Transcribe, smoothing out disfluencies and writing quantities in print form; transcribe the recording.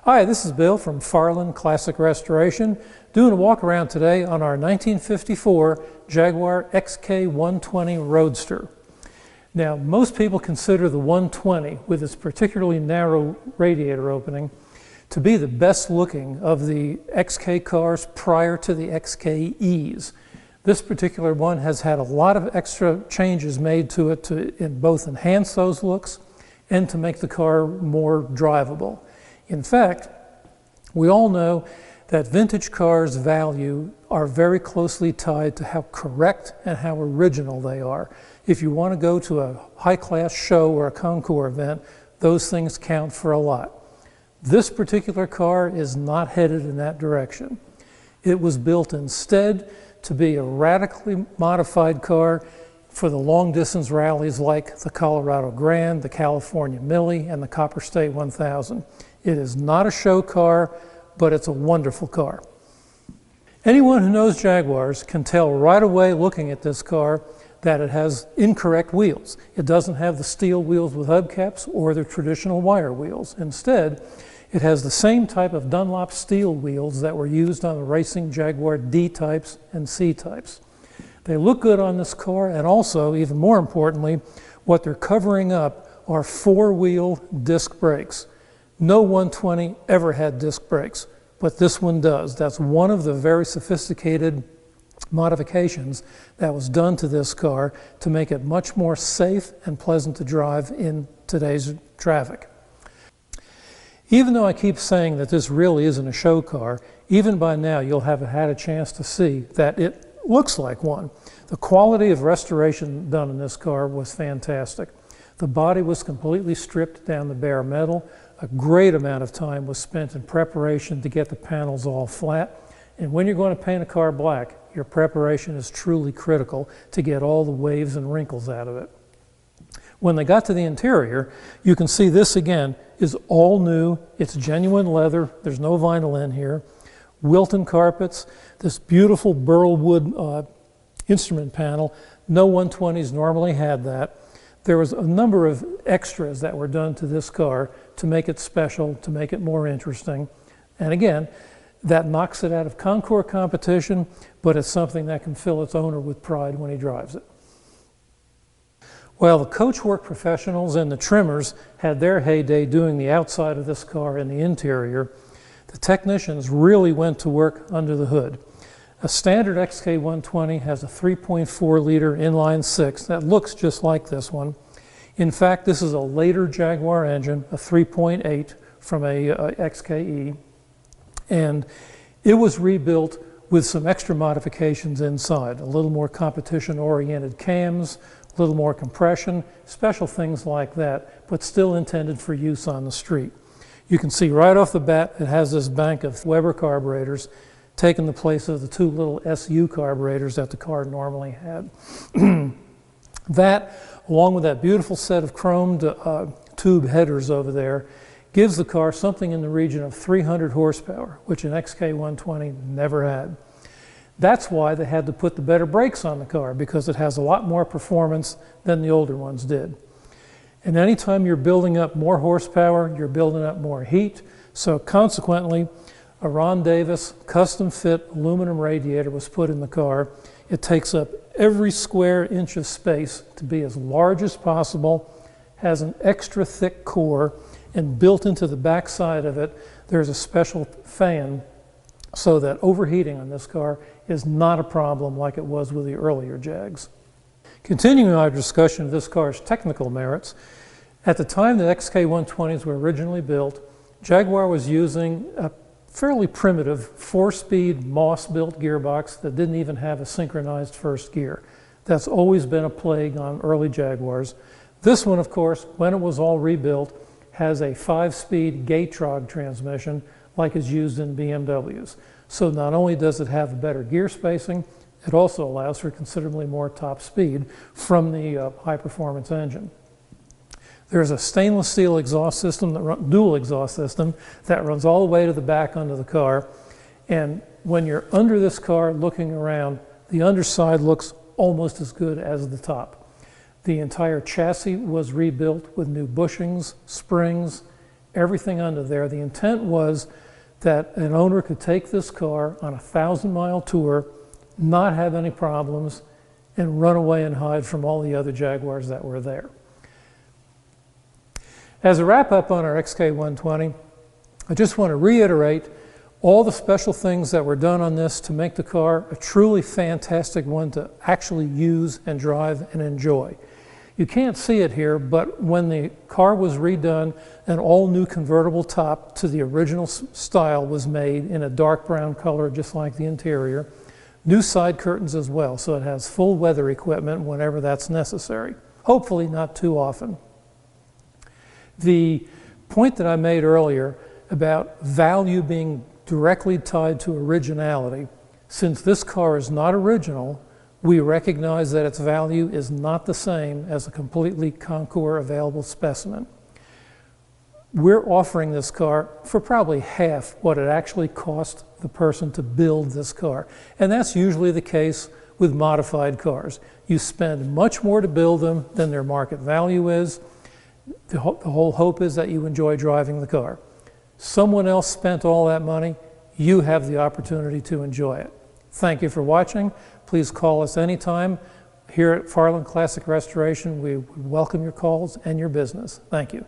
Hi, this is Bill from Farland Classic Restoration, doing a walk around today on our 1954 Jaguar XK120 Roadster. Now, most people consider the 120, with its particularly narrow radiator opening, to be the best looking of the XK cars prior to the XKEs. This particular one has had a lot of extra changes made to it to both enhance those looks and to make the car more drivable. In fact, we all know that vintage cars' value are very closely tied to how correct and how original they are. If you want to go to a high-class show or a concours event, those things count for a lot. This particular car is not headed in that direction. It was built instead to be a radically modified car for the long-distance rallies like the Colorado Grand, the California Millie, and the Copper State 1000. It is not a show car, but it's a wonderful car. Anyone who knows Jaguars can tell right away looking at this car that it has incorrect wheels. It doesn't have the steel wheels with hubcaps or the traditional wire wheels. Instead, it has the same type of Dunlop steel wheels that were used on the racing Jaguar D types and C types. They look good on this car, and also, even more importantly, what they're covering up are four-wheel disc brakes. No 120 ever had disc brakes, but this one does. That's one of the very sophisticated modifications that was done to this car to make it much more safe and pleasant to drive in today's traffic. Even though I keep saying that this really isn't a show car, even by now you'll have had a chance to see that it looks like one. The quality of restoration done in this car was fantastic. The body was completely stripped down to bare metal. A great amount of time was spent in preparation to get the panels all flat. And when you're going to paint a car black, your preparation is truly critical to get all the waves and wrinkles out of it. When they got to the interior, you can see this again is all new. It's genuine leather. There's no vinyl in here. Wilton carpets, this beautiful burl wood instrument panel. No 120s normally had that. There was a number of extras that were done to this car to make it special, to make it more interesting. And again, that knocks it out of concours competition, but it's something that can fill its owner with pride when he drives it. Well, the coachwork professionals and the trimmers had their heyday doing the outside of this car and the interior. The technicians really went to work under the hood. A standard XK120 has a 3.4 liter inline six that looks just like this one. In fact, this is a later Jaguar engine, a 3.8 from a XKE, and it was rebuilt with some extra modifications inside, a little more competition-oriented cams, a little more compression, special things like that, but still intended for use on the street. You can see right off the bat it has this bank of Weber carburetors taking the place of the two little SU carburetors that the car normally had. That, along with that beautiful set of chromed tube headers over there, gives the car something in the region of 300 horsepower, which an XK120 never had. That's why they had to put the better brakes on the car, because it has a lot more performance than the older ones did. And anytime you're building up more horsepower, you're building up more heat, so consequently, a Ron Davis custom-fit aluminum radiator was put in the car. It takes up every square inch of space to be as large as possible, has an extra thick core, and built into the back side of it, there's a special fan so that overheating on this car is not a problem like it was with the earlier Jags. Continuing our discussion of this car's technical merits, at the time the XK120s were originally built, Jaguar was using a fairly primitive 4-speed Moss-built gearbox that didn't even have a synchronized first gear. That's always been a plague on early Jaguars. This one, of course, when it was all rebuilt, has a 5-speed Gatrog transmission like is used in BMWs. So not only does it have better gear spacing, it also allows for considerably more top speed from the high-performance engine. There's a stainless steel exhaust system, dual exhaust system, that runs all the way to the back under the car. And when you're under this car looking around, the underside looks almost as good as the top. The entire chassis was rebuilt with new bushings, springs, everything under there. The intent was that an owner could take this car on a 1,000-mile tour, not have any problems, and run away and hide from all the other Jaguars that were there. As a wrap-up on our XK120, I just want to reiterate all the special things that were done on this to make the car a truly fantastic one to actually use and drive and enjoy. You can't see it here, but when the car was redone, an all-new convertible top to the original style was made in a dark brown color, just like the interior. New side curtains as well, so it has full weather equipment whenever that's necessary. Hopefully not too often. The point that I made earlier about value being directly tied to originality, since this car is not original, we recognize that its value is not the same as a completely Concours available specimen. We're offering this car for probably half what it actually cost the person to build this car. And that's usually the case with modified cars. You spend much more to build them than their market value is. The whole hope is that you enjoy driving the car. Someone else spent all that money. You have the opportunity to enjoy it. Thank you for watching. Please call us anytime. Here at Farland Classic Restoration, we welcome your calls and your business. Thank you.